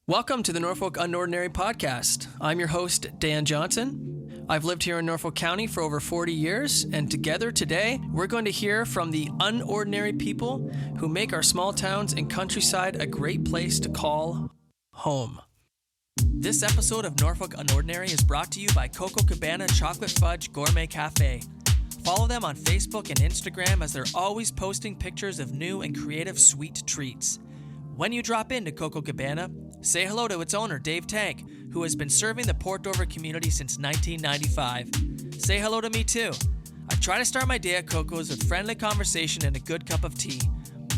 Welcome to the Norfolk Unordinary Podcast. I'm your host, Dan Johnson. I've lived here in Norfolk County for over 40 years, and together today, we're going to hear from the unordinary people who make our small towns and countryside a great place to call home. This episode of Norfolk Unordinary is brought to you by Coco Cabana Chocolate Fudge Gourmet Cafe. Follow them on Facebook and Instagram as they're always posting pictures of new and creative sweet treats. When you drop into Coco Cabana, say hello to its owner, Dave Tank, who has been serving the Port Dover community since 1995. Say hello to me too. I try to start my day at Coco's with friendly conversation and a good cup of tea.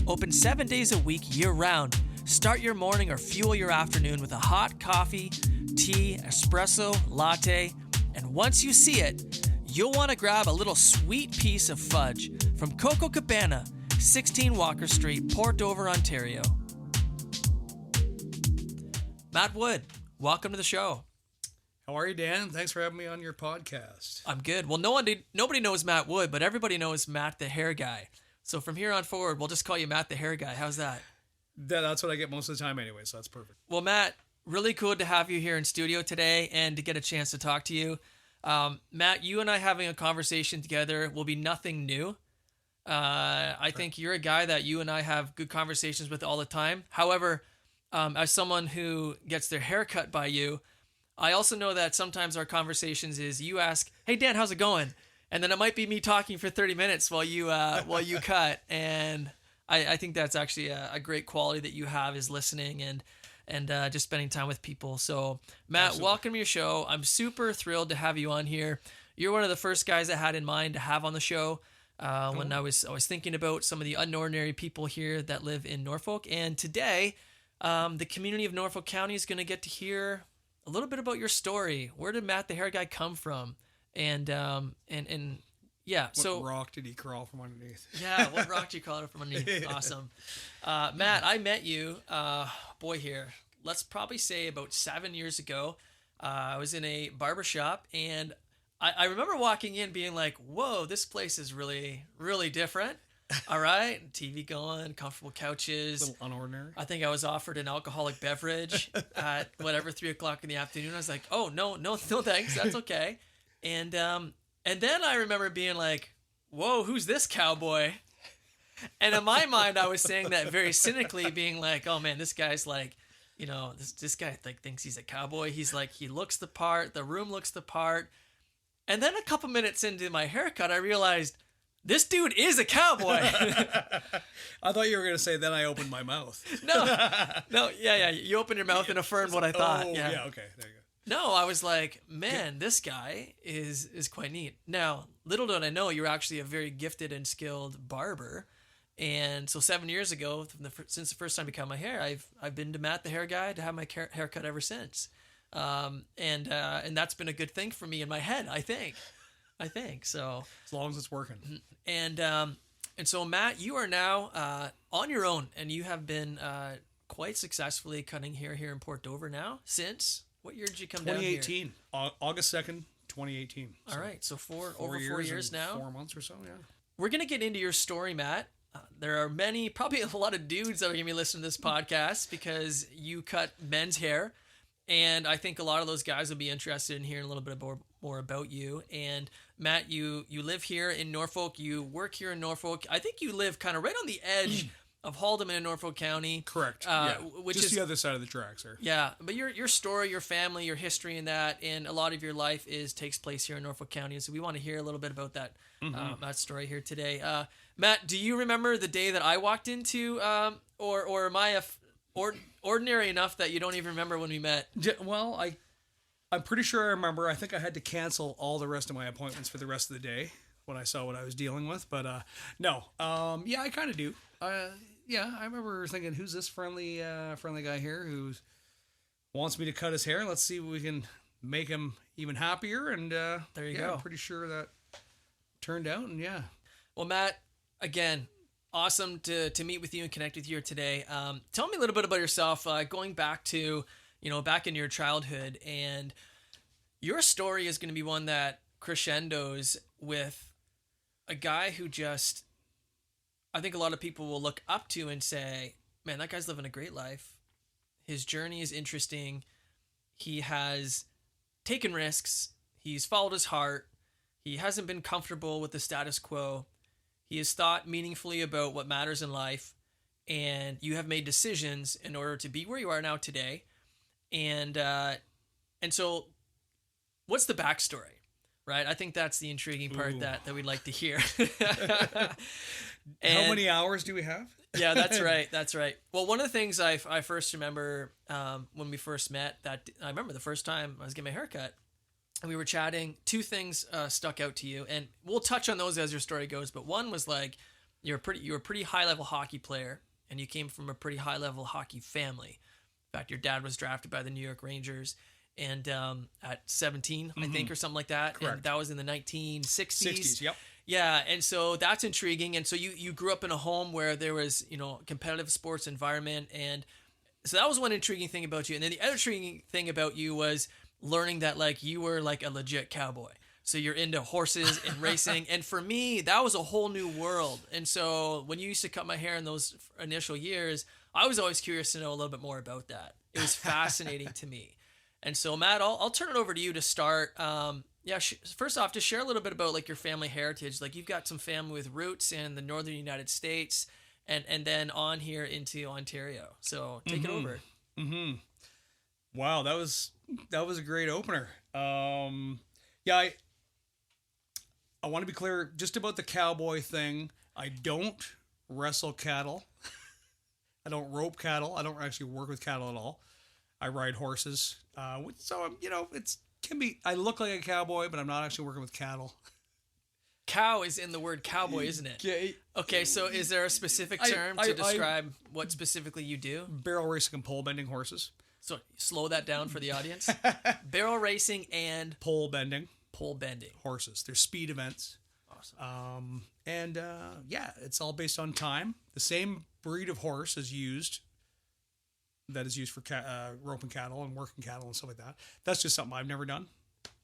Open 7 days a week, year-round. Start your morning or fuel your afternoon with a hot coffee, tea, espresso, latte, and once you see it, you'll want to grab a little sweet piece of fudge from Coco Cabana, 16 Walker Street, Port Dover, Ontario. Matt Wood, welcome to the show. How are you, Dan? Thanks for having me on your podcast. I'm good. Well, nobody knows Matt Wood, but everybody knows Matt the Hairguy. So from here on forward, we'll just call you Matt the Hairguy. How's that? That's what I get most of the time anyway, so that's perfect. Well, Matt, really cool to have you here in studio today and to get a chance to talk to you. Matt, you and I having a conversation together will be nothing new. I think you're a guy that you and I have good conversations with all the time. However, as someone who gets their hair cut by you, I also know that sometimes our conversations is you ask, "Hey Dan, how's it going?" And then it might be me talking for 30 minutes while you cut. And I think that's actually a great quality that you have is listening and just spending time with people. So Matt, Absolutely. Welcome to your show. I'm super thrilled to have you on here. You're one of the first guys I had in mind to have on the show when I was thinking about some of the unordinary people here that live in Norfolk. And today, the community of Norfolk County is going to get to hear a little bit about your story. Where did Matt the Hairguy come from? And yeah. What rock did he crawl from underneath? Yeah, what rock did you crawl from underneath? Awesome. Matt, I met you, let's probably say about 7 years ago. I was in a barbershop, and I remember walking in being like, whoa, this place is really, really different. All right, TV going, comfortable couches. A little unordinary. I think I was offered an alcoholic beverage at 3:00 in the afternoon. I was like, oh, no, thanks. That's okay. And then I remember being like, whoa, who's this cowboy? And in my mind, I was saying that very cynically, being like, oh man, this guy's like, this guy like thinks he's a cowboy. He's like, he looks the part, the room looks the part. And then a couple minutes into my haircut, I realized, this dude is a cowboy. I thought you were going to say, then I opened my mouth. No, yeah. You opened your mouth and affirmed what I thought. Oh, yeah, okay, there you go. No, I was like, man, this guy is quite neat. Now, little did I know, you're actually a very gifted and skilled barber. And so 7 years ago, since the first time I cut my hair, I've been to Matt the Hairguy to have my haircut ever since. And that's been a good thing for me in my head, I think so. As long as it's working. And so Matt, you are now on your own, and you have been quite successfully cutting hair here in Port Dover now since what year did you come down here? 2018, August 2nd, 2018. So all right, so over 4 years now. 4 months or so, yeah. We're gonna get into your story, Matt. There are probably a lot of dudes that are gonna be listening to this podcast because you cut men's hair. And I think a lot of those guys will be interested in hearing a little bit more about you. And Matt, you live here in Norfolk. You work here in Norfolk. I think you live kind of right on the edge of Haldeman in Norfolk County. Correct. Which just is the other side of the tracks, sir. Yeah, but your story, your family, your history in that, and a lot of your life takes place here in Norfolk County. And so we want to hear a little bit about that story here today. Matt, do you remember the day that I walked into, or am I ordinary enough that you don't even remember when we met? Well, I'm pretty sure I remember. I think I had to cancel all the rest of my appointments for the rest of the day when I saw what I was dealing with. But no, yeah, I kind of do. Yeah, I remember thinking, who's this friendly guy here who wants me to cut his hair? Let's see if we can make him even happier. And there you go. I'm pretty sure that turned out. And yeah. Well, Matt, again, awesome to meet with you and connect with you today. Tell me a little bit about yourself, going back to, back in your childhood, and your story is going to be one that crescendos with a guy who just, I think a lot of people will look up to and say, man, that guy's living a great life. His journey is interesting. He has taken risks. He's followed his heart. He hasn't been comfortable with the status quo. He has thought meaningfully about what matters in life. And you have made decisions in order to be where you are now today. And so what's the backstory? Right? I think that's the intriguing part that we'd like to hear. How many hours do we have? Yeah, that's right. That's right. Well, one of the things I first remember when we first met, that I remember the first time I was getting my haircut, and we were chatting, two things stuck out to you, and we'll touch on those as your story goes. But one was like, you were a pretty high level hockey player, and you came from a pretty high level hockey family. In fact, your dad was drafted by the New York Rangers, and at 17, I think, or something like that. Correct. And that was in the 1960s. 60s, yep. Yeah, and so that's intriguing. And so you grew up in a home where there was, competitive sports environment. And so that was one intriguing thing about you. And then the other intriguing thing about you was learning that, like, you were like a legit cowboy. So you're into horses and racing. And for me, that was a whole new world. And so when you used to cut my hair in those initial years, I was always curious to know a little bit more about that. It was fascinating to me. And so, Matt, I'll turn it over to you to start. First off, just share a little bit about like your family heritage. Like, you've got some family with roots in the northern United States, and then on here into Ontario. So take it over. Mm-hmm. Wow, that was a great opener. I want to be clear just about the cowboy thing. I don't wrestle cattle. I don't rope cattle. I don't actually work with cattle at all. I ride horses. So, can be, I look like a cowboy, but I'm not actually working with cattle. Cow is in the word cowboy, isn't it? Okay, so is there a specific term to describe what specifically you do? Barrel racing and pole bending horses. So slow that down for the audience. Barrel racing and pole bending. Pole bending. Horses. They're speed events. Awesome. It's all based on time. The same breed of horse is used for roping cattle and working cattle and stuff like that. That's just something I've never done.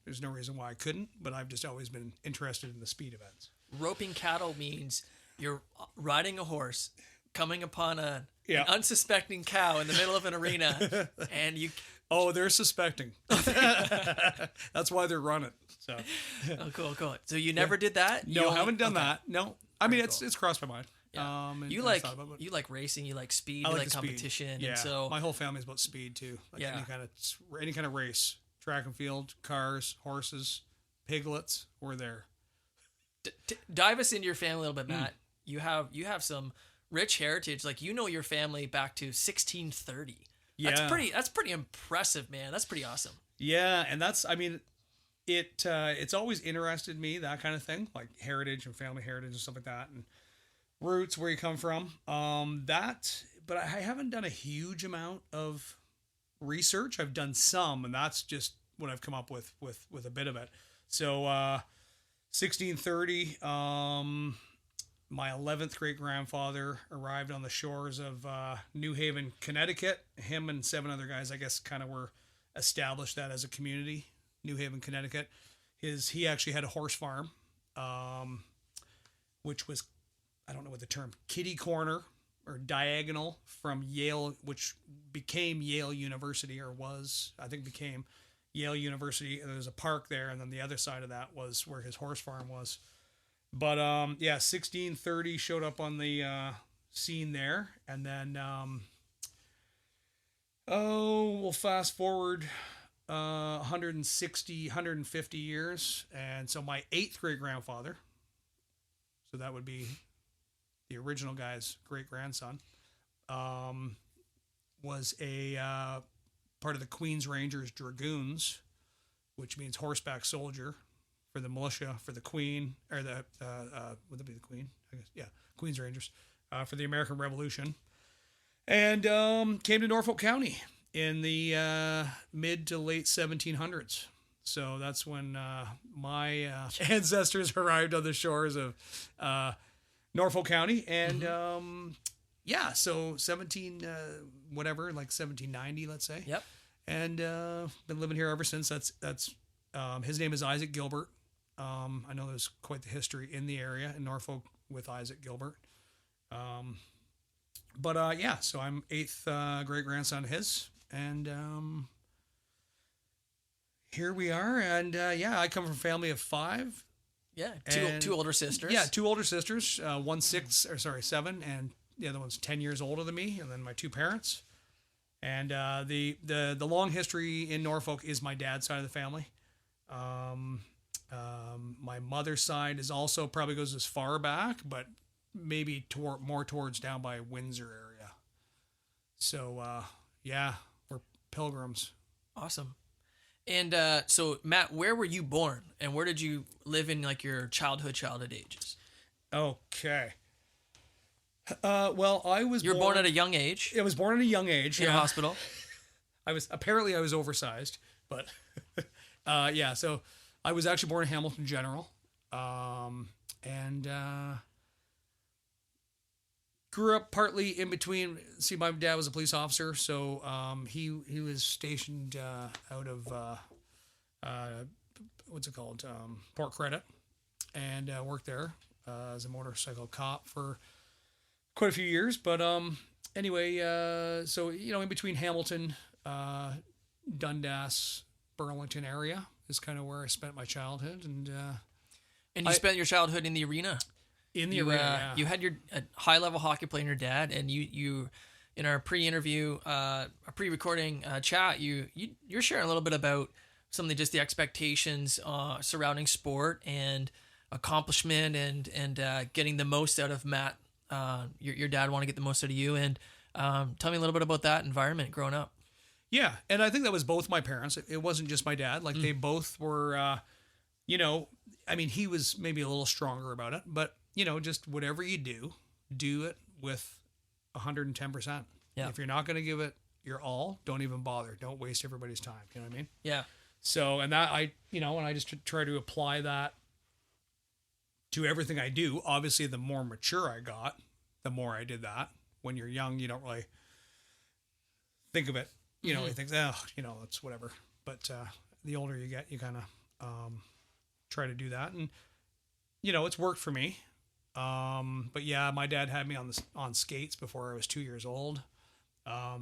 There's no reason why I couldn't, but I've just always been interested in the speed events. Roping cattle means you're riding a horse, coming upon an unsuspecting cow in the middle of an arena, and you... Oh, they're suspecting. That's why they're running. So. Oh, cool. So you never did that? No, I haven't done that. No. I mean, it's crossed my mind. Yeah. You like racing, you like speed, you like competition. Yeah. And so my whole family's about speed too. Any kind of race, track and field, cars, horses, piglets, we're there. Dive us into your family a little bit, Matt. You have some rich heritage. Like, your family back to 1630. Yeah. That's pretty impressive, man. That's pretty awesome. Yeah, and it's always interested me, that kind of thing, like heritage and family heritage and stuff like that, and roots, where you come from. But I haven't done a huge amount of research. I've done some, and that's just what I've come up with a bit of it. So 1630, my 11th great grandfather arrived on the shores of New Haven, Connecticut. Him and 7 other guys, I guess, kind of were established that as a community. New Haven, Connecticut. He actually had a horse farm, which was, I don't know what the term, kitty corner or diagonal from Yale, which became Yale University, or was, I think became Yale University. And there's a park there, and then the other side of that was where his horse farm was. But 1630 showed up on the scene there, and then we'll fast forward 150 years, and so my 8th great grandfather, so that would be the original guy's great grandson, was a part of the Queen's Rangers Dragoons, which means horseback soldier, for the militia, for the Queen, or would that be the Queen? I guess, yeah, Queen's Rangers, for the American Revolution, and came to Norfolk County in the mid to late 1700s. So that's when my ancestors arrived on the shores of Norfolk County, and so 1790, let's say. Yep. And been living here ever since. That's his name is Isaac Gilbert. I know there's quite the history in the area in Norfolk with Isaac Gilbert. So I'm 8th great grandson of his, And here we are. And I come from a family of 5. Yeah, two older sisters. Yeah, 2 older sisters. One 7, and the other one's 10 years older than me. And then my 2 parents. And the long history in Norfolk is my dad's side of the family. My mother's side is also probably goes as far back, but maybe more towards down by Windsor area. So we're pilgrims. Awesome. And so Matt, where were you born, and where did you live in like your childhood ages? Okay. Well, I was. You were born at a young age. I was born at a young age in a hospital. I was oversized, but So I was actually born in Hamilton General, and grew up partly in between. See, my dad was a police officer, so he was stationed out of what's it called, Port Credit, and worked there as a motorcycle cop for quite a few years. But anyway, so in between Hamilton, Dundas, Burlington area is kind of where I spent my childhood, and you spent your childhood in the arena. arena, yeah. You had your high level hockey player, your dad, and you in our pre-interview, a pre-recording chat, you're sharing a little bit about some of the expectations surrounding sport and accomplishment and getting the most out of Matt. Your dad wanted to get the most out of you, and tell me a little bit about that environment growing up. Yeah, and I think that was both my parents. It wasn't just my dad. Like they both were, he was maybe a little stronger about it, but just whatever you do it with 110%. Yeah. If you're not going to give it your all, don't even bother. Don't waste everybody's time. You know what I mean? Yeah. So, and that and I just try to apply that to everything I do. Obviously, the more mature I got, the more I did that. When you're young, you don't really think of it. You think, it's whatever. But the older you get, you kind of try to do that. And, it's worked for me. But yeah, my dad had me on skates before I was 2 years old.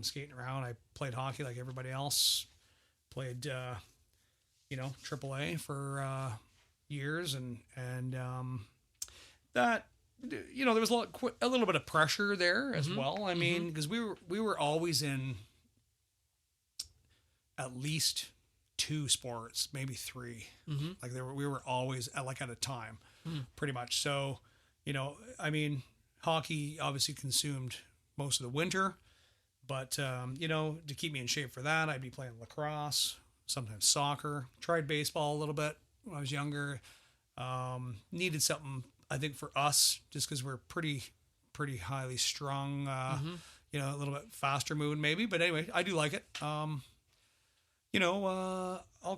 Skating around. I played hockey like everybody else. Played, AAA for years. And that, there was a little bit of pressure there as well. I mean, because we were always in at least 2 sports, maybe 3. Like we were always at a time, pretty much. So, hockey obviously consumed most of the winter, but to keep me in shape for that, I'd be playing lacrosse, sometimes soccer. Tried baseball a little bit when I was younger. Needed something, I think, for us, just because we're pretty highly strung. A little bit faster moving maybe, but anyway, I do like it. All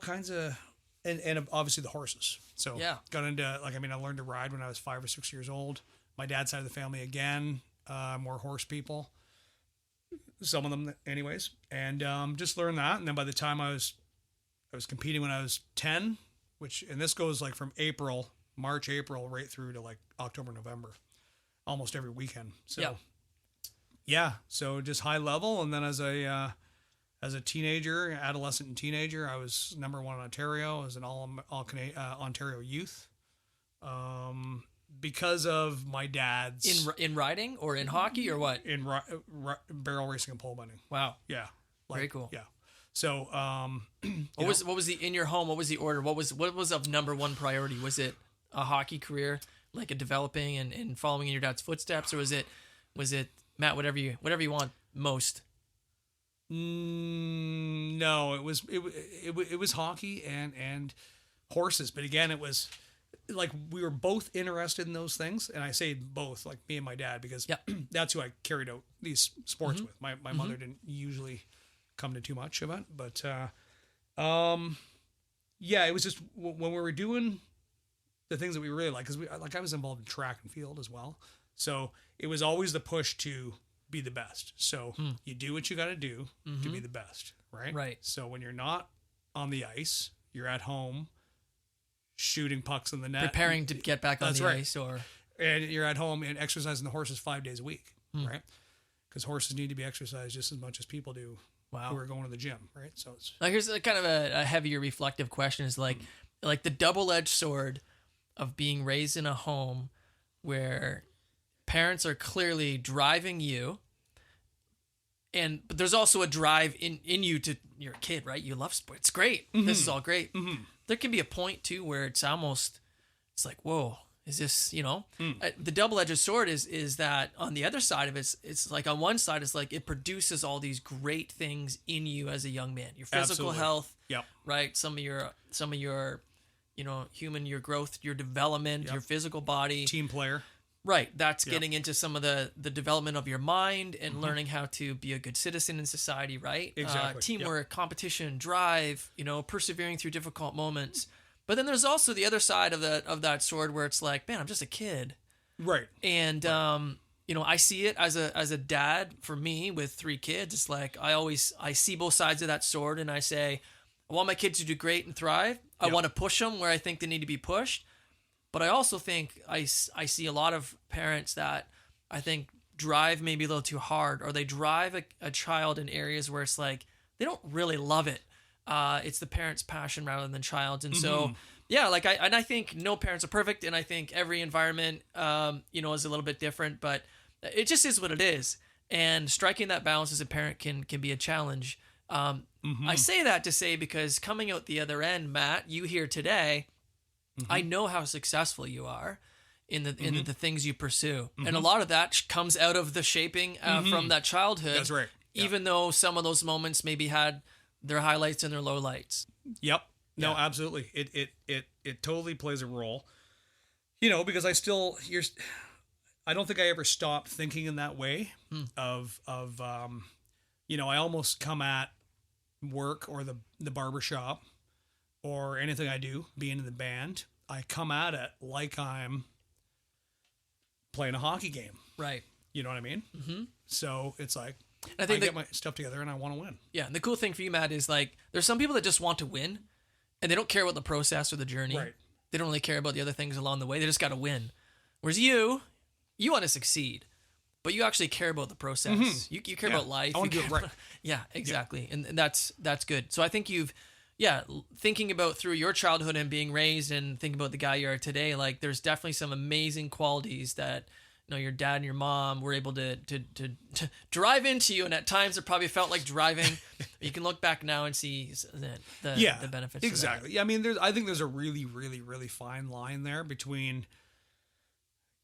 kinds of, and obviously the horses. So yeah, got into I learned to ride when I was 5 or 6 years old. My dad's side of the family again, more horse people. Some of them, anyways, and just learned that. And then by the time I was competing when I was 10, and this goes from March, April, right through to October, November, almost every weekend. So yeah, so just high level. And then as a teenager, adolescent and teenager, I was number 1 in Ontario as an all Ontario youth. Because of my dad's in riding or in hockey or what? In barrel racing and pole bending. Wow. Yeah. Very cool. Yeah. So, what was the in your home? What was the order? What was of number 1 priority? Was it a hockey career, like a developing and following in your dad's footsteps, or was it Matt, whatever you want most? No, it was hockey and horses, but again, it was we were both interested in those things, and I say both, me and my dad, because that's who I carried out these sports with. My mother didn't usually come to too much of it, but it was just when we were doing the things that we really like, because I was involved in track and field as well, so it was always the push to be the best. So you do what you got to do to be the best, right? Right. So when you're not on the ice, you're at home shooting pucks in the net, preparing to get back on the ice, and you're at home and exercising the horses 5 days a week, right? Because horses need to be exercised just as much as people do Wow. who are going to the gym, right? So it's Now here's a kind of a heavier reflective question: is like the double-edged sword of being raised in a home where parents are clearly driving you, but there's also a drive in you to, you're a kid, right? You love sports. It's great. This is all great. There can be a point too where it's like, whoa, is this, the double-edged sword is that on the other side of it, it's like on one side, it's like it produces all these great things in you as a young man, your physical health, right? Some of your, your growth, your development, your physical body, team player. Right. That's getting into some of the development of your mind and learning how to be a good citizen in society, right? Exactly. Teamwork, competition, drive, persevering through difficult moments. But then there's also the other side of that sword where it's like, man, I'm just a kid. Right. And, I see it as a dad for me with 3 kids. It's like, I see both sides of that sword and I say, I want my kids to do great and thrive. I want to push them where I think they need to be pushed. But I also think I see a lot of parents that I think drive maybe a little too hard, or they drive a child in areas where it's like they don't really love it. It's the parent's passion rather than child's. And so, I think no parents are perfect, and I think every environment, is a little bit different, but it just is what it is. And striking that balance as a parent can be a challenge. I say that to say, because coming out the other end, Matt, you here today, I know how successful you are in the things you pursue. And a lot of that comes out of the shaping from that childhood. That's right. Even though some of those moments maybe had their highlights and their lowlights. Yep. No, absolutely. It totally plays a role. Because I don't think I ever stopped thinking in that way of I almost come at work or the barbershop or anything I do, being in the band, I come at it like I'm playing a hockey game. Right. You know what I mean? Mm-hmm. So it's like, I get my stuff together and I want to win. Yeah. And the cool thing for you, Matt, is like, there's some people that just want to win and they don't care about the process or the journey. Right. They don't really care about the other things along the way. They just got to win. Whereas you want to succeed, but you actually care about the process. Mm-hmm. You care about life. I want to do it right. Yeah, exactly. Yeah. And that's good. So I think thinking about through your childhood and being raised and thinking about the guy you are today, like there's definitely some amazing qualities that, your dad and your mom were able to drive into you. And at times it probably felt like driving. You can look back now and see the benefits. Exactly. Yeah. I mean, I think there's a really, really, really fine line there between,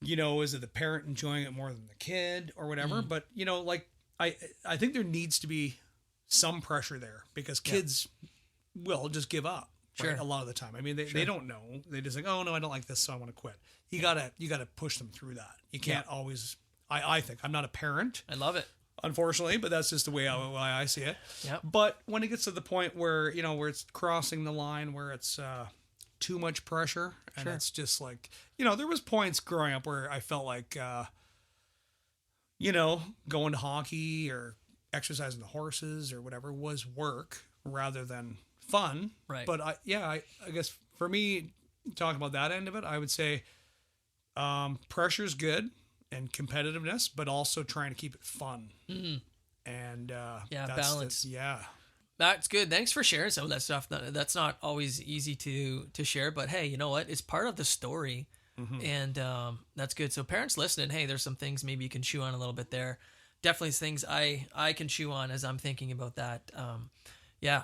is it the parent enjoying it more than the kid or whatever? But, I think there needs to be some pressure there because kids will just give up. Right? A lot of the time. I mean, they don't know. They just like, oh no, I don't like this, so I want to quit. You gotta push them through that. You can't always. I think I'm not a parent. I love it, unfortunately, but that's just the way I see it. Yeah. But when it gets to the point where where it's crossing the line, where it's too much pressure, and it's just like there was points growing up where I felt like going to hockey or exercising the horses or whatever was work rather than fun. Right. But I guess for me, talking about that end of it, I would say pressure's good and competitiveness, but also trying to keep it fun. Mm-hmm. And balance. Yeah. That's good. Thanks for sharing some of that stuff. That's not always easy to share, but hey, you know what? It's part of the story. Mm-hmm. And that's good. So parents listening, hey, there's some things maybe you can chew on a little bit there. Definitely things I can chew on as I'm thinking about that.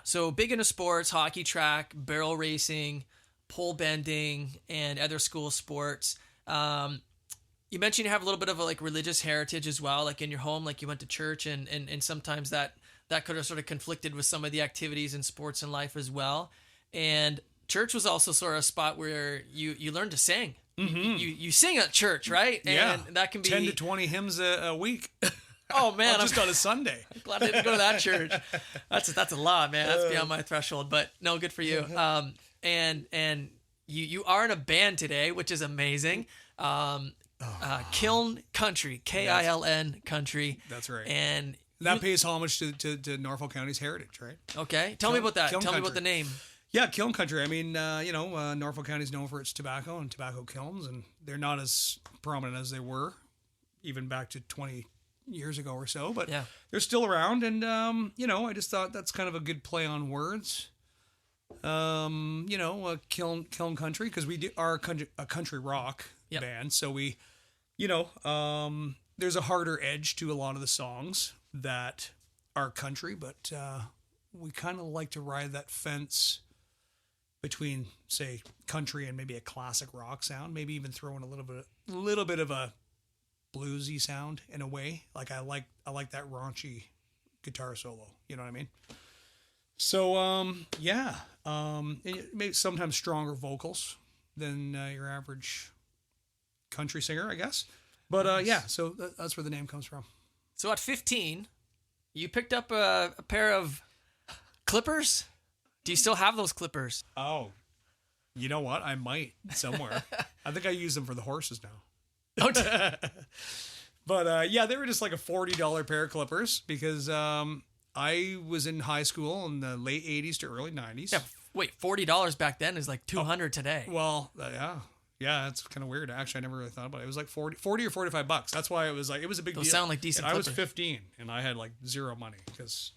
So big into sports, hockey, track, barrel racing, pole bending, and other school sports. You mentioned you have a little bit of a religious heritage as well, like in your home, like you went to church, and sometimes that could have sort of conflicted with some of the activities in sports and life as well. And church was also sort of a spot where you learned to sing. Mm-hmm. You sing at church, right? And that can be 10 to 20 hymns a week. Oh man, just on a Sunday. I'm glad I didn't go to that church. That's a lot, man. That's beyond my threshold. But no, good for you. And you are in a band today, which is amazing. Kiln Country, Kiln Country. That's right. And that pays homage to Norfolk County's heritage, right? Okay, tell me about that. Tell me about the name. Yeah, Kiln Country. I mean, Norfolk County is known for its tobacco and tobacco kilns, and they're not as prominent as they were even back to years ago or so, but Yeah. they're still around. And, I just thought that's kind of a good play on words. Kiln Country, because we are a country rock Yep. band. So we, there's a harder edge to a lot of the songs that are country, but we kind of like to ride that fence between, say, country and maybe a classic rock sound, maybe even throw in a little bit of a bluesy sound in a way. Like I like that raunchy guitar solo. You know what I mean? So maybe sometimes stronger vocals than your average country singer, I guess. But so that's where the name comes from. So at 15, you picked up a pair of clippers. Do you still have those clippers? Oh, you know what? I might somewhere. I think I use them for the horses now. Oh, But they were just like a $40 pair of clippers because I was in high school in the late 80s to early 90s. yeah. Wait, $40 back then is like $200 today. Well, yeah, it's kind of weird. Actually, I never really thought about it. It was like 40 or $45. That's why it was a big deal. Those sound like decent And I was clippers. 15 and I had like zero money because,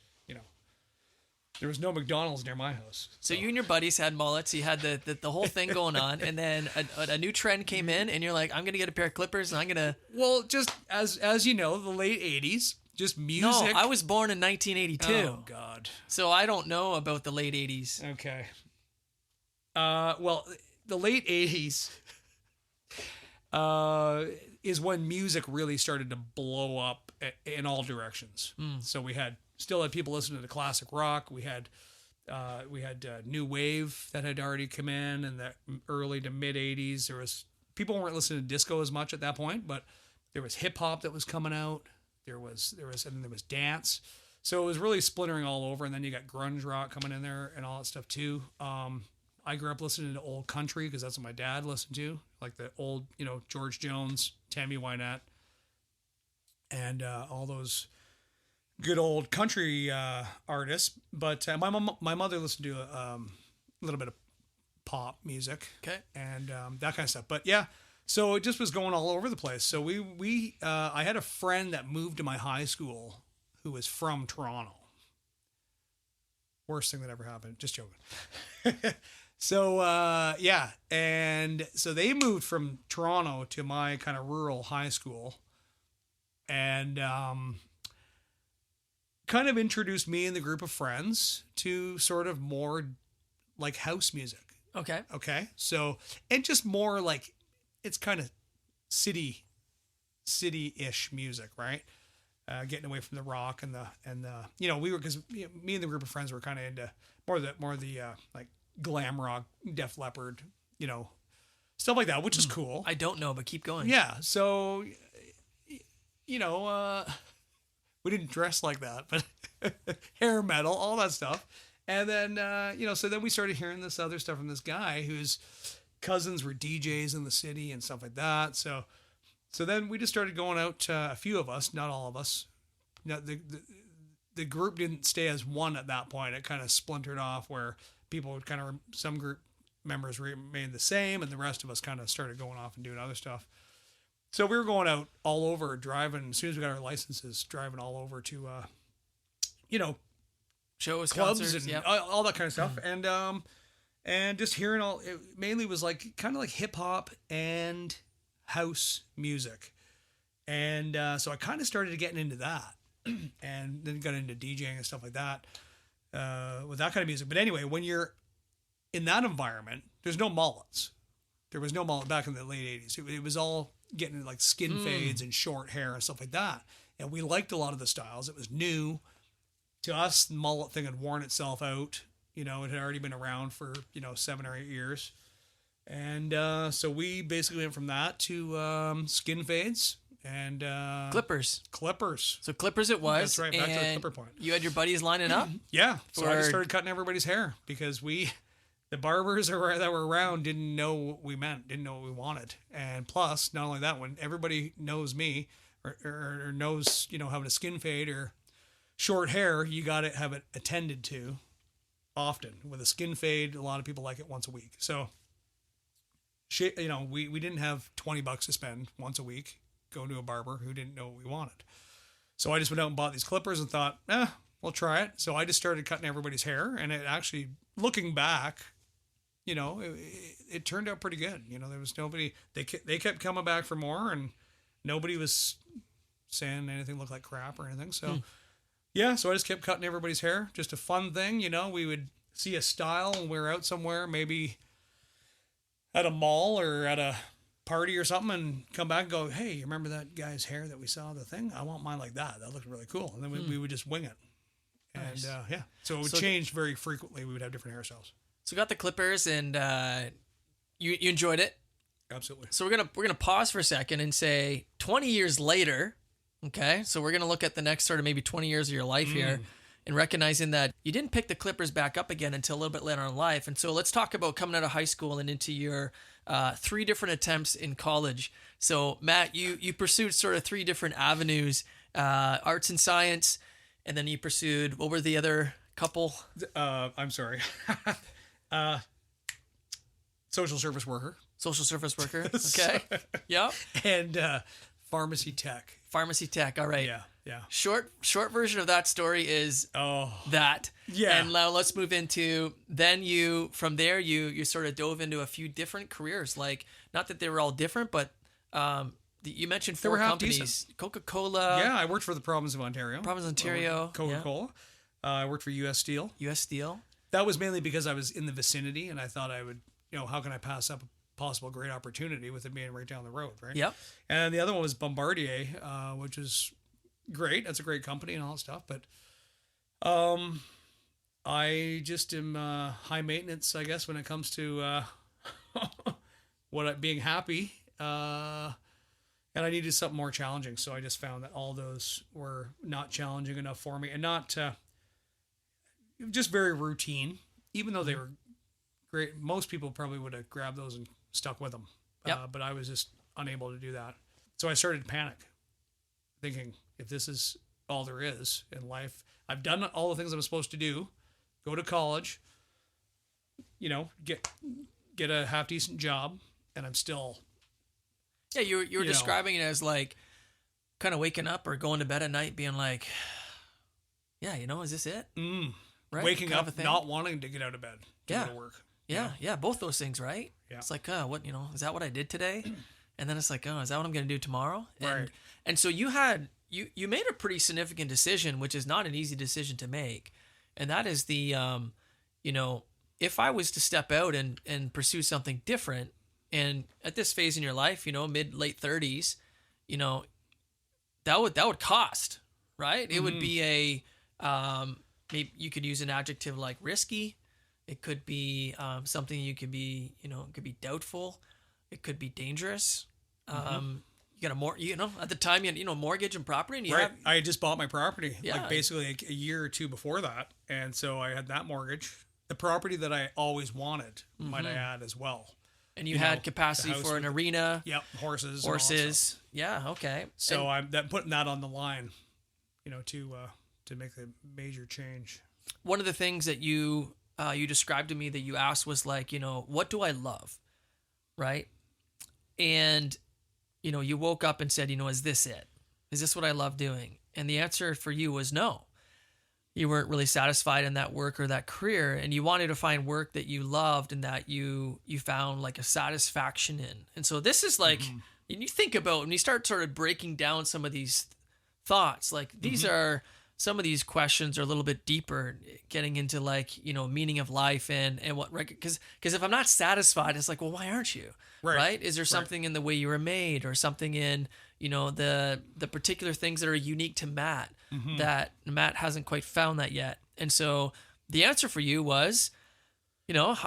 there was no McDonald's near my house. So you and your buddies had mullets. You had the whole thing going on, and then a new trend came in, and you're like, I'm gonna get a pair of clippers, and I'm gonna. Well, just as you know, the late 80s, just music. No, I was born in 1982. Oh God. So I don't know about the late 80s. Okay. Well, the late 80s is when music really started to blow up in all directions. So we still had people listening to classic rock. We had new wave that had already come in the early to mid 80s. People weren't listening to disco as much at that point, but there was hip hop that was coming out. There was dance. So it was really splintering all over. And then you got grunge rock coming in there and all that stuff too. I grew up listening to old country because that's what my dad listened to, like the old, George Jones, Tammy Wynette, and all those good old country artists. But my mother listened to a little bit of pop music, Okay. and that kind of stuff. But yeah, so it just was going all over the place. So I had a friend that moved to my high school who was from Toronto. Worst thing that ever happened. Just joking. So, and so they moved from Toronto to my kind of rural high school and kind of introduced me and the group of friends to sort of more like house music. Okay. Okay. So, and just more like, it's kind of city-ish music, right? Getting away from the rock and we were, because me and the group of friends were kind of into more of the like glam rock, Def Leppard, stuff like that, which is cool. I don't know, but keep going. Yeah. So, we didn't dress like that, but hair metal, all that stuff. And then, so then we started hearing this other stuff from this guy whose cousins were DJs in the city and stuff like that. So then we just started going out, a few of us, not all of us. The group didn't stay as one at that point. It kind of splintered off where people would some group members remained the same and the rest of us kind of started going off and doing other stuff. So we were going out all over, driving, as soon as we got our licenses, driving all over to, Shows, clubs concerts, and yep. all that kind of stuff. And just hearing it mainly was like kind of like hip hop and house music. And so I kind of started getting into that and then got into DJing and stuff like that with that kind of music. But anyway, when you're in that environment, there's no mullets. There was no mullet back in the late 80s. It was all getting like skin fades and short hair and stuff like that. And we liked a lot of the styles. It was new. To us, the mullet thing had worn itself out. It had already been around for, 7 or 8 years. And so we basically went from that to skin fades and Clippers. Clippers. So clippers it was. That's right, back to the clipper point. You had your buddies lining up? Yeah. So I just started cutting everybody's hair because the barbers that were around didn't know what we meant, didn't know what we wanted. And plus, not only that, when everybody knows me or knows, having a skin fade or short hair, you got to have it attended to often. With a skin fade, a lot of people like it once a week. So, we didn't have $20 to spend once a week going to a barber who didn't know what we wanted. So I just went out and bought these clippers and thought, we'll try it. So I just started cutting everybody's hair, and it actually, looking back, you know, it turned out pretty good. You know, there was nobody, they kept coming back for more, and nobody was saying anything looked like crap or anything. So yeah, so I just kept cutting everybody's hair. Just a fun thing, you know. We would see a style and we were out somewhere, maybe at a mall or at a party or something, and come back and go, hey, you remember that guy's hair that we saw the thing? I want mine like that. That looked really cool. And then we would just wing it. Nice. And yeah, so it would change very frequently. We would have different hairstyles. So we got the clippers, and you enjoyed it. Absolutely. So we're gonna pause for a second and say 20 years later. Okay, so we're gonna look at the next sort of maybe 20 years of your life here, and recognizing that you didn't pick the clippers back up again until a little bit later in life. And so let's talk about coming out of high school and into your 3 different attempts in college. So Matt, you pursued sort of 3 different avenues: arts and science, and then you pursued, what were the other couple? I'm sorry. Social service worker. Social service worker. Okay. Yep. And pharmacy tech. Pharmacy tech. All right. Yeah. Short version of that story is that. Yeah. And now let's move into, then from there you sort of dove into a few different careers. Like, not that they were all different, but you mentioned 4 companies. Decent. Coca-Cola. Yeah, I worked for the Province of Ontario. Coca-Cola. Yeah. I worked for U.S. Steel. U.S. Steel. That was mainly because I was in the vicinity, and I thought I would, how can I pass up a possible great opportunity with it being right down the road, right? Yep. And the other one was Bombardier, which is great. That's a great company and all that stuff. But I just am high maintenance, I guess, when it comes to being happy. And I needed something more challenging. So I just found that all those were not challenging enough for me, and not just very routine, even though they were great. Most people probably would have grabbed those and stuck with them. Yep. But I was just unable to do that. So I started to panic, thinking, if this is all there is in life, I've done all the things I'm supposed to do, go to college, get a half decent job, and I'm still. Yeah, you were describing it as like kind of waking up or going to bed at night being like, yeah, is this it? Right? Waking up not wanting to get out of bed to go to work. Yeah, both those things, right? Yeah. It's like, what, is that what I did today? And then it's like, is that what I'm going to do tomorrow? Right. And so you made a pretty significant decision, which is not an easy decision to make. And that is the, if I was to step out and pursue something different, and at this phase in your life, mid-late 30s, that would cost, right? It would be maybe you could use an adjective like risky. It could be something you could be, it could be doubtful. It could be dangerous. You got at the time, mortgage and property. And I had just bought my property, Yeah. basically a year or two before that. And so I had that mortgage, the property that I always wanted, might I add, as well. And you had capacity for an arena. Yep, horses. Yeah, okay. So I'm putting that on the line, to make a major change. One of the things that you described to me that you asked was like, what do I love, right? And you woke up and said, is this it? Is this what I love doing? And the answer for you was no. You weren't really satisfied in that work or that career, and you wanted to find work that you loved and that you found like a satisfaction in. And so this is like, and you think about, when you start sort of breaking down some of these thoughts, like these are, some of these questions are a little bit deeper, getting into like, meaning of life and what, because if I'm not satisfied, it's like, well, why aren't you? Right? Is there something in the way you were made, or something in, the particular things that are unique to Matt that Matt hasn't quite found that yet? And so the answer for you was, back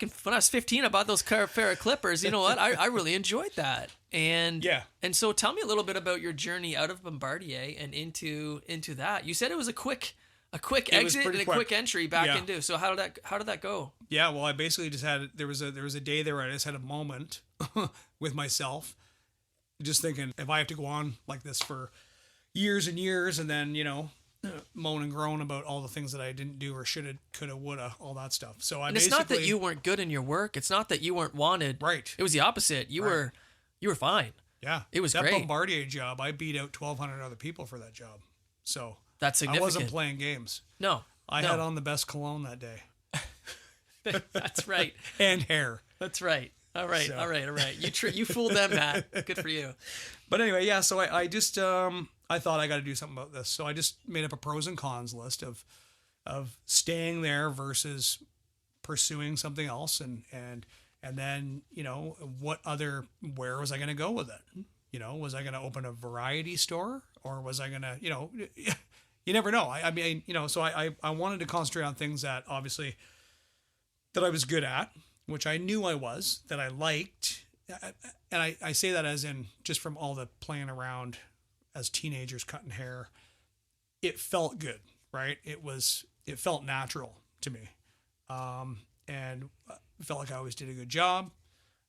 when I was 15, I bought those pair of clippers. You know what? I really enjoyed that. And and so tell me a little bit about your journey out of Bombardier and into that. You said it was a quick exit and a quick entry back into. So how did that go? Yeah, well, I basically just had, there was a day there where I just had a moment with myself, just thinking, if I have to go on like this for years and years, and then moan and groan about all the things that I didn't do or shoulda, coulda, woulda, all that stuff. So it's not that you weren't good in your work. It's not that you weren't wanted. Right. It was the opposite. You were fine. Yeah. It was that great. Bombardier job, I beat out 1,200 other people for that job. So That's significant. I wasn't playing games. No. I had on the best cologne that day. That's right. And hair. That's right. All right. So. All right. You fooled them, Matt. Good for you. But anyway, yeah, so I just I thought I got to do something about this. So I just made up a pros and cons list of staying there versus pursuing something else, and then, you know, where was I going to go with it? You know, was I going to open a variety store, or was I going to, you know, you never know. I mean, you know, so I wanted to concentrate on things that obviously that I was good at, which I knew I was, that I liked. And I say that as in just from all the playing around as teenagers cutting hair, it felt good, right? It felt natural to me. And felt like I always did a good job.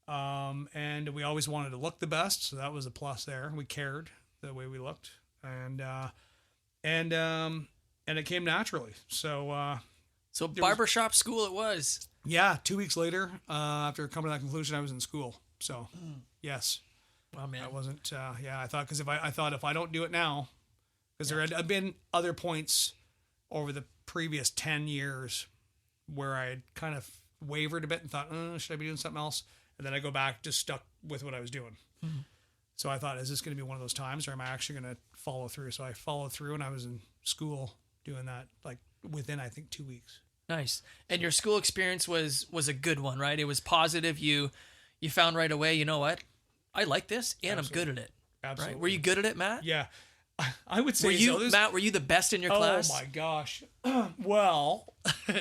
And we always wanted to look the best. So that was a plus there. We cared the way we looked, and it came naturally. So barbershop school it was. Yeah. 2 weeks later, after coming to that conclusion, I was in school. So yes. Wow, man. I wasn't, I thought, because if I don't do it now, because there had been other points over the previous 10 years where I had kind of wavered a bit and thought, should I be doing something else? And then I go back, just stuck with what I was doing. Mm-hmm. So I thought, is this going to be one of those times, or am I actually going to follow through? So I followed through, and I was in school doing that, like within, I think, 2 weeks. Nice. And your school experience was a good one, right? It was positive. You found right away, you know what? I like this, and Absolutely. I'm good at it. Absolutely. Right? Were you good at it, Matt? Yeah. I would say Matt, were you the best in your class? Oh my gosh. Well,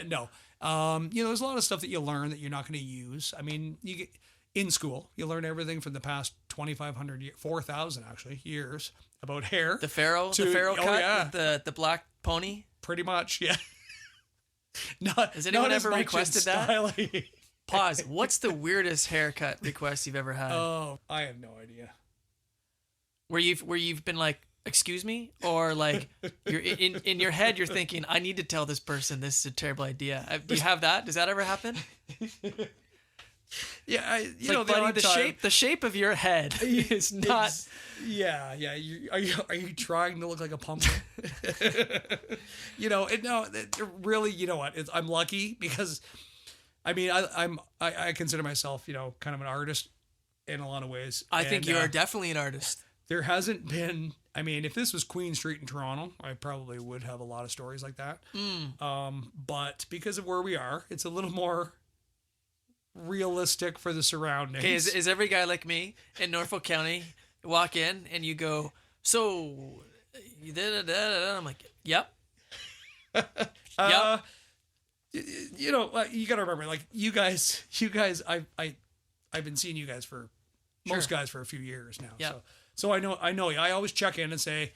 no. You know, there's a lot of stuff that you learn that you're not going to use. I mean, you get in school, you learn everything from the past 2,500 years, 4,000 actually years about hair. The Pharaoh cut, the black pony. Pretty much, yeah. Has anyone ever requested that? Styling. Pause. What's the weirdest haircut request you've ever had? Oh, I have no idea. Where you've been like, excuse me, or like you're in your head you're thinking, I need to tell this person this is a terrible idea. Do you have that? Does that ever happen? Yeah, the shape of your head is not. Yeah. Are you trying to look like a pumpkin? You know, really, you know what? I'm lucky because, I mean, I consider myself, you know, kind of an artist in a lot of ways. I think you are definitely an artist. There hasn't been. I mean, if this was Queen Street in Toronto, I probably would have a lot of stories like that. But because of where we are, it's a little more realistic for the surroundings. Okay, is every guy like me in Norfolk County walk in and you go, so you did it? I'm like, yep. Yep. You know, you got to remember, like you guys, I've been seeing you guys for most guys for a few years now. Yep. So I know. I always check in and say,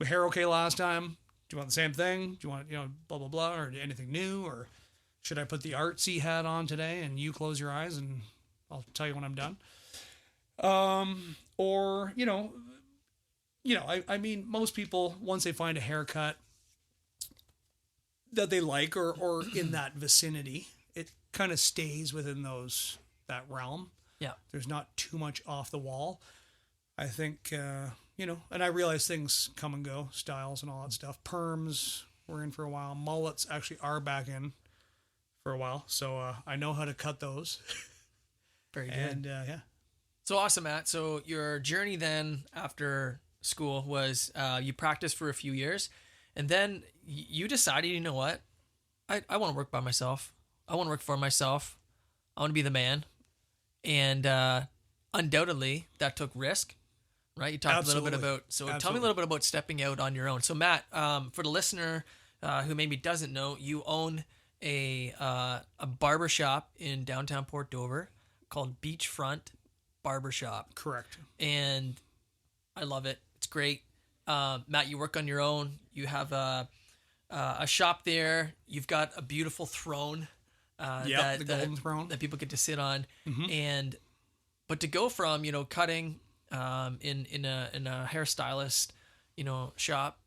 hair okay last time? Do you want the same thing? Do you want, you know, blah, blah, blah, or anything new? Or should I put the artsy hat on today and you close your eyes and I'll tell you when I'm done? Or, you know, I mean, most people, once they find a haircut that they like or in that vicinity, it kind of stays within that realm. Yeah. There's not too much off the wall. I think, you know, and I realize things come and go, styles and all that stuff. Perms were in for a while. Mullets actually are back in for a while. So I know how to cut those. Very good. And yeah. So awesome, Matt. So your journey then after school was you practiced for a few years, and then you decided, you know what? I want to work by myself. I want to work for myself. I want to be the man. And undoubtedly that took risk. Right, you talked Absolutely. a little bit about. So Absolutely. Tell me a little bit about stepping out on your own. So Matt, for the listener who maybe doesn't know, you own a barbershop in downtown Port Dover called Beachfront Barbershop. Correct. And I love it. It's great. Matt, you work on your own. You have a shop there. You've got a beautiful throne. The golden throne that people get to sit on. Mm-hmm. But to go from, you know, cutting in a hairstylist, you know, shop,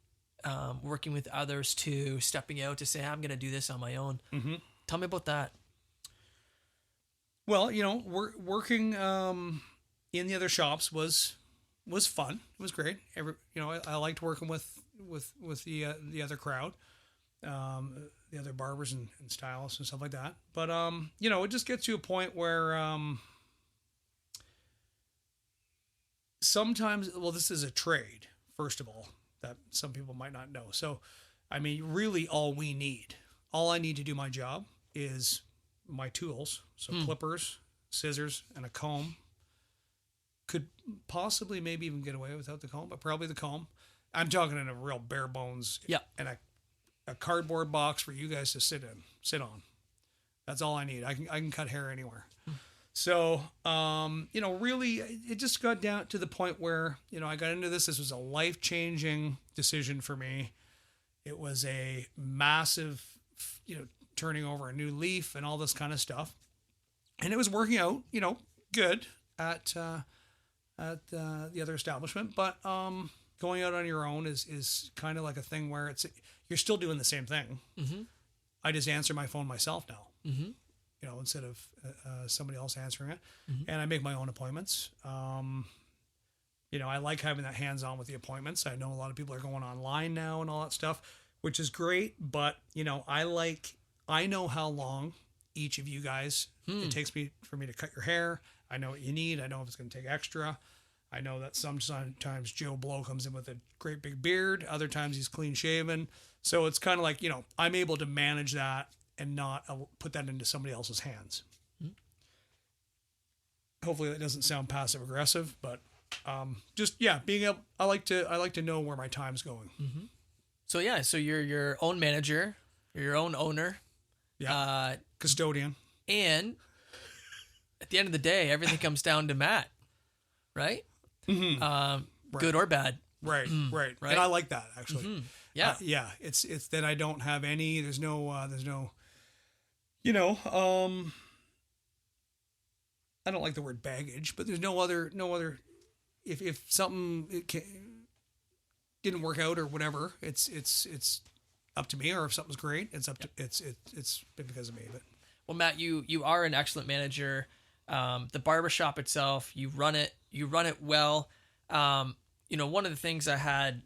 working with others to stepping out to say, I'm going to do this on my own. Mm-hmm. Tell me about that. Well, you know, working in the other shops was was fun. It was great. I liked working with the other crowd, the other barbers and stylists and stuff like that. But it just gets to a point where sometimes, well, this is a trade, first of all, that some people might not know. So, I mean, really all I need to do my job is my tools. So clippers, scissors, and a comb. Could possibly maybe even get away without the comb, but probably the comb. I'm talking in a real bare bones. Yeah. And a cardboard box for you guys to sit on. That's all I need. I can cut hair anywhere. So, really, it just got down to the point where, I got into this. This was a life-changing decision for me. It was a massive, turning over a new leaf and all this kind of stuff. And it was working out, good at the other establishment. But going out on your own is kind of like a thing where you're still doing the same thing. Mm-hmm. I just answer my phone myself now. Mm-hmm. Instead of somebody else answering it. Mm-hmm. And I make my own appointments. I like having that hands-on with the appointments. I know a lot of people are going online now and all that stuff, which is great. But, I know how long each of you guys, it takes for me to cut your hair. I know what you need. I know if it's going to take extra. I know that sometimes Joe Blow comes in with a great big beard. Other times he's clean shaven. So it's kind of like, I'm able to manage that and not put that into somebody else's hands. Mm-hmm. Hopefully that doesn't sound passive aggressive, but being able, I like to know where my time's going. Mm-hmm. So you're your own manager, you're your own owner, custodian, and at the end of the day, everything comes down to Matt, right? Mm-hmm. Right. Good or bad, right, right, and I like that actually. Mm-hmm. Yeah, it's that I don't have any. There's no. I don't like the word baggage, but there's no other. If something didn't work out or whatever, it's up to me. Or if something's great, it's been because of me. But well, Matt, you are an excellent manager. The barbershop itself, you run it well. One of the things I had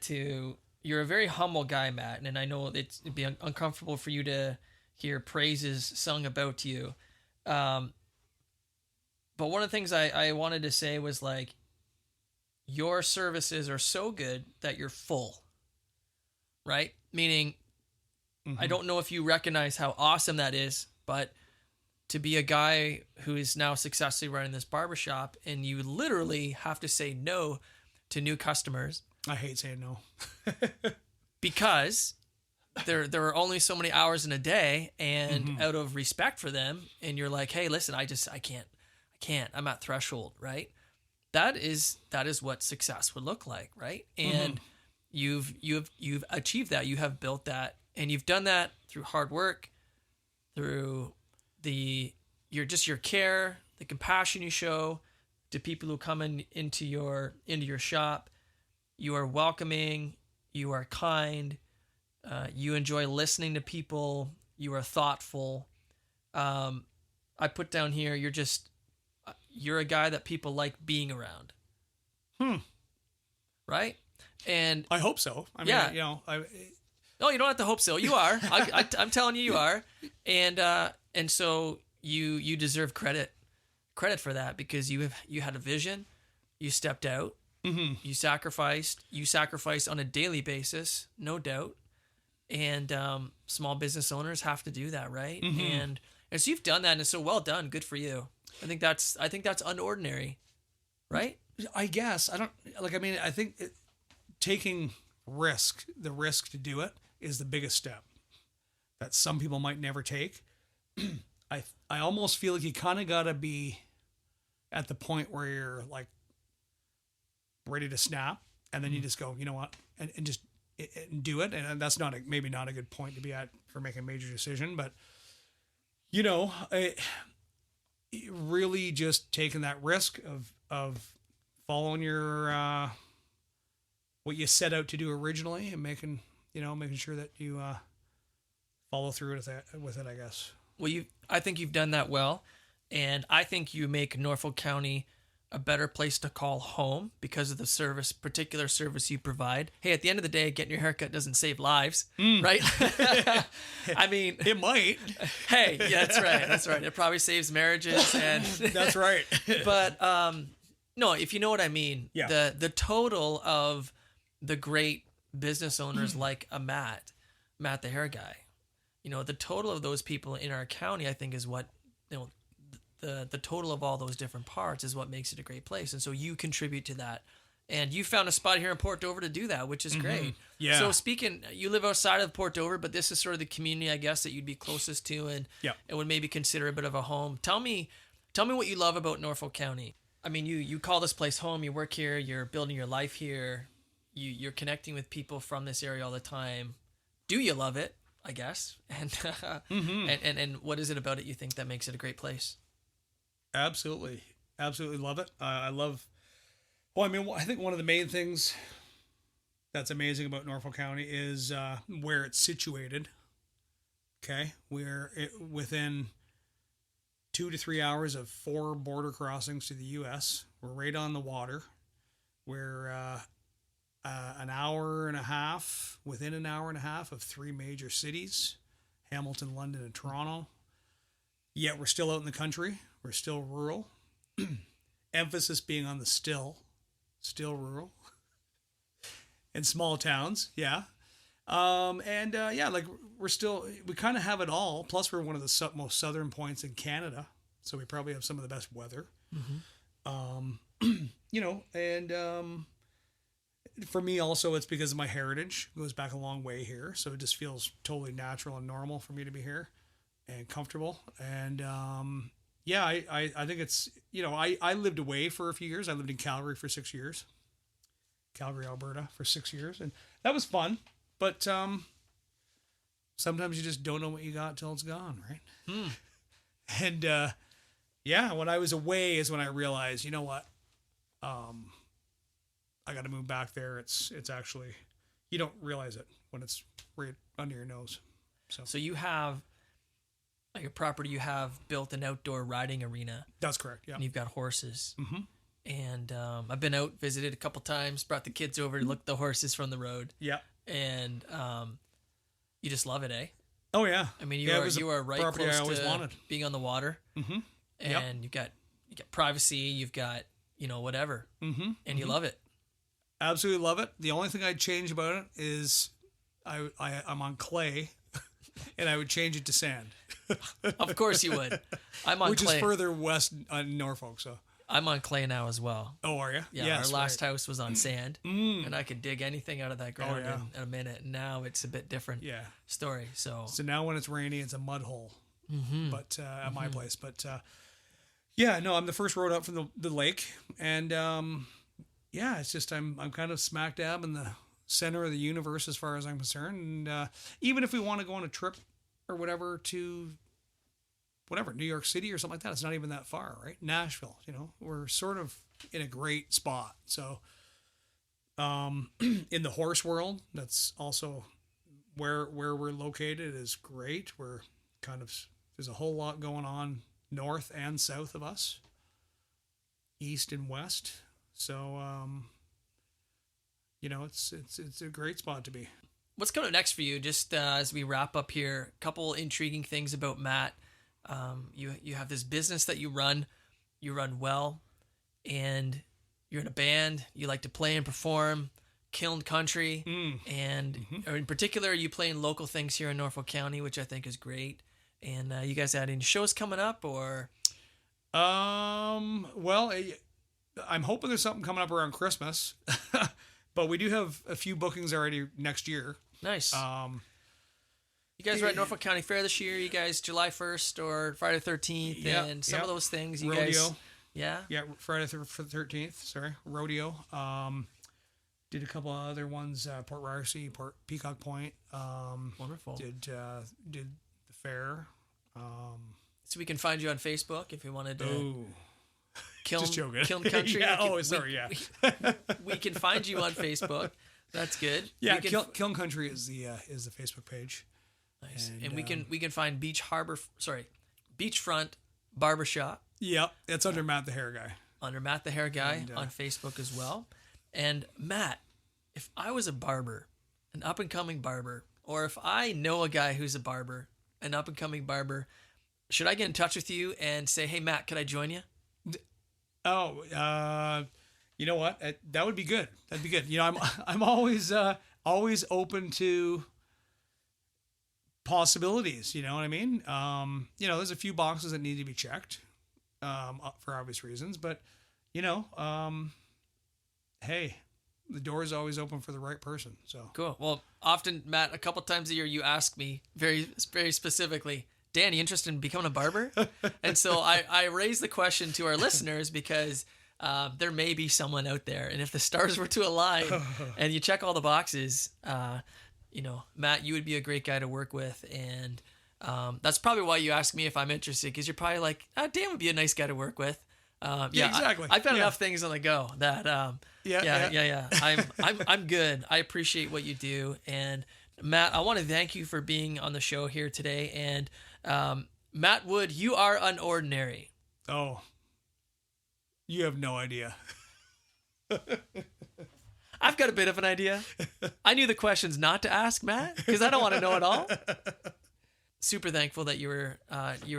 to. You're a very humble guy, Matt, and I know it'd be uncomfortable for you to hear praises sung about you. But one of the things I wanted to say was like, your services are so good that you're full, right? Meaning, mm-hmm. I don't know if you recognize how awesome that is, but to be a guy who is now successfully running this barbershop and you literally have to say no to new customers. I hate saying no. Because there are only so many hours in a day, and mm-hmm. out of respect for them, and you're like, hey, listen, I can't, I'm at threshold, right? That is what success would look like, right? And mm-hmm. you've achieved that, you have built that, and you've done that through hard work, through your care, the compassion you show to people who come into your shop. You are welcoming, you are kind, you enjoy listening to people, you are thoughtful. I put down here, you're a guy that people like being around. Right? And I hope so. I mean, yeah. No, you don't have to hope so. You are. I'm telling you are. And so you deserve credit for that, because you had a vision, you stepped out. Mm-hmm. You sacrificed on a daily basis, no doubt. And small business owners have to do that, right? Mm-hmm. And so you've done that, and it's so well done. Good for you. I think that's unordinary, right? I guess I think taking the risk to do it is the biggest step that some people might never take. I almost feel like you kind of gotta be at the point where you're like ready to snap, and then you just go, you know what, and just do it. And that's maybe not a good point to be at for making a major decision, but really just taking that risk of following your what you set out to do originally, and making sure that you follow through with it, I guess. Well, I think you've done that well, and I think you make Norfolk County a better place to call home because of the particular service you provide. Hey, at the end of the day, getting your haircut doesn't save lives, right? I mean, it might. Hey, yeah, that's right. It probably saves marriages and that's right. But no, if you know what I mean, yeah. the total of the great business owners like a Matt the Hairguy, the total of those people in our county, I think, is what, the total of all those different parts is what makes it a great place. And so you contribute to that. And you found a spot here in Port Dover to do that, which is great. Yeah. So you live outside of Port Dover, but this is sort of the community, I guess, that you'd be closest to and would maybe consider a bit of a home. Tell me what you love about Norfolk County. I mean, you call this place home, you work here, you're building your life here, you're connecting with people from this area all the time. Do you love it, I guess? And and what is it about it you think that makes it a great place? Absolutely love it. I think one of the main things that's amazing about Norfolk County is where it's situated. Okay, we're within 2 to 3 hours of 4 border crossings to the U.S. We're right on the water. We're within an hour and a half of 3 major cities, Hamilton, London, and Toronto. Yet we're still out in the country. We're still rural. Emphasis being on the still rural. And small towns, yeah. We kind of have it all. Plus, we're one of the most southern points in Canada, so we probably have some of the best weather. For me also, it's because of my heritage. It goes back a long way here, so it just feels totally natural and normal for me to be here and comfortable. And I think it's, I lived away for a few years. I lived in Calgary for 6 years. Calgary, Alberta for 6 years, and that was fun. But sometimes you just don't know what you got till it's gone, right? And when I was away is when I realized, you know what, I got to move back there. It's actually, you don't realize it when it's right under your nose. So you have, at your property, you have built an outdoor riding arena. That's correct. Yeah, and you've got horses. And I've been out, visited a couple times, brought the kids over to look at the horses from the road. Yeah. And you just love it, eh? Oh yeah. I mean, you are right close to being on the water. And you got privacy. You've got whatever. And you love it. Absolutely love it. The only thing I'd change about it is I'm on clay, and I would change it to sand. Of course you would. I'm on which clay. Is further west in Norfolk, so. I'm on clay now as well. Oh, are you? Yeah, yes, our last house was on sand, and I could dig anything out of that ground in a minute. Now it's a bit different story. So now when it's rainy, it's a mud hole, but at my place. But I'm the first road up from the lake, and it's just I'm kind of smack dab in the center of the universe as far as I'm concerned. And even if we want to go on a trip or whatever to New York City or something like that, it's not even that far, right? Nashville, we're sort of in a great spot. So in the horse world, that's also where we're located is great. We're there's a whole lot going on north and south of us, east and west. So it's a great spot to be. What's coming up next for you? Just as we wrap up here, a couple intriguing things about Matt. You have this business that you run well, and you're in a band. You like to play and perform, Kiln Country, and in particular, you play in local things here in Norfolk County, which I think is great. And you guys had any shows coming up, or? Well, I'm hoping there's something coming up around Christmas, but we do have a few bookings already next year. Nice. You guys were at Norfolk County Fair this year. You guys July 1st or Friday the 13th and some of those things. You Rodeo. Guys, yeah? Yeah, Friday the 13th, sorry. Rodeo. Did a couple of other ones, Port Ryerson, Peacock Point. Wonderful. Did the fair. So we can find you on Facebook if you wanted to. Just joking. Kiln Country. We can find you on Facebook. That's good. Yeah, Kiln Country is the Facebook page. Nice. And we can find Beachfront Barbershop. Yep, it's under Matt the Hairguy. under Matt the Hairguy And, on Facebook as well. And Matt, if I was a barber, an up-and-coming barber, or if I know a guy who's a barber, an up-and-coming barber, should I get in touch with you and say, hey, Matt, could I join you? You know what? That would be good. That'd be good. You know, I'm always open to possibilities. You know what I mean? You know, there's a few boxes that need to be checked for obvious reasons, but you know, hey, the door is always open for the right person. So cool. Well, often, Matt, a couple times a year, you ask me very, very specifically, Dan, you interested in becoming a barber? And so I raise the question to our listeners because there may be someone out there, and if the stars were to align and you check all the boxes, you know, Matt, you would be a great guy to work with. And that's probably why you ask me if I'm interested, because you're probably like, Dan would be a nice guy to work with. Yeah, exactly. I've got enough things on the go that I'm good. I appreciate what you do. And Matt, I want to thank you for being on the show here today. And Matt Wood, you are unordinary. Oh, you have no idea. I've got a bit of an idea. I knew the questions not to ask, Matt, because I don't want to know it all. Super thankful that you were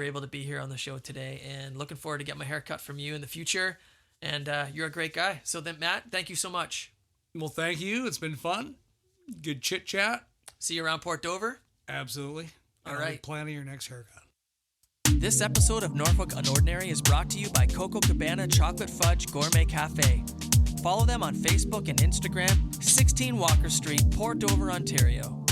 able to be here on the show today, and looking forward to get my hair cut from you in the future. And you're a great guy. So then, Matt, thank you so much. Well, thank you. It's been fun. Good chit chat. See you around Port Dover. Absolutely. All right. Planning your next haircut. This episode of Norfolk Unordinary is brought to you by Coco Cabana Chocolate Fudge Gourmet Cafe. Follow them on Facebook and Instagram, 16 Walker Street, Port Dover, Ontario.